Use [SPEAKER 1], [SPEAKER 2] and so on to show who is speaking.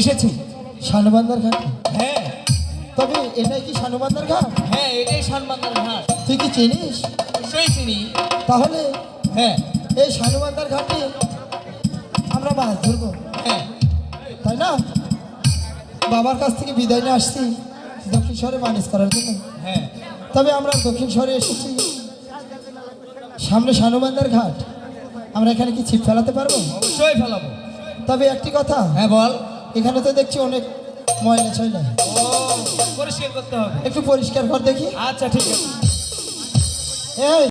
[SPEAKER 1] এসেছি।
[SPEAKER 2] শানবান্দার ঘাট?
[SPEAKER 1] হ্যাঁ।
[SPEAKER 2] তবে এটাই কি শানবান্দার ঘাট?
[SPEAKER 1] হ্যাঁ, এটাই শানবান্দার ঘাট।
[SPEAKER 2] তুই কি চিনিস?
[SPEAKER 1] নিশ্চয়ই চিনি।
[SPEAKER 2] তাহলে
[SPEAKER 1] হ্যাঁ
[SPEAKER 2] এই শানবান্দার ঘাটে আমরা মাছ ধরবো,
[SPEAKER 1] হ্যাঁ
[SPEAKER 2] তাই না? বাবার কাছ থেকে বিদায় নিয়ে আসছি দক্ষিণ শহরে মালিশ করার জন্য।
[SPEAKER 1] হ্যাঁ।
[SPEAKER 2] তবে আমরা দক্ষিণ শহরে এসেছি, সামনে শানবান্দার ঘাট, আমরা এখানে কি ছিপ ফেলাতে পারবো?
[SPEAKER 1] অবশ্যই ফেলাবো।
[SPEAKER 2] তবে একটি কথা,
[SPEAKER 1] হ্যাঁ বল।
[SPEAKER 2] এখানে তো দেখছি অনেক ময়লা ছয়লা,
[SPEAKER 1] ও, পরিষ্কার করতে হবে।
[SPEAKER 2] একটু পরিষ্কার কর দেখি।
[SPEAKER 1] আচ্ছা ঠিক আছে।
[SPEAKER 2] এই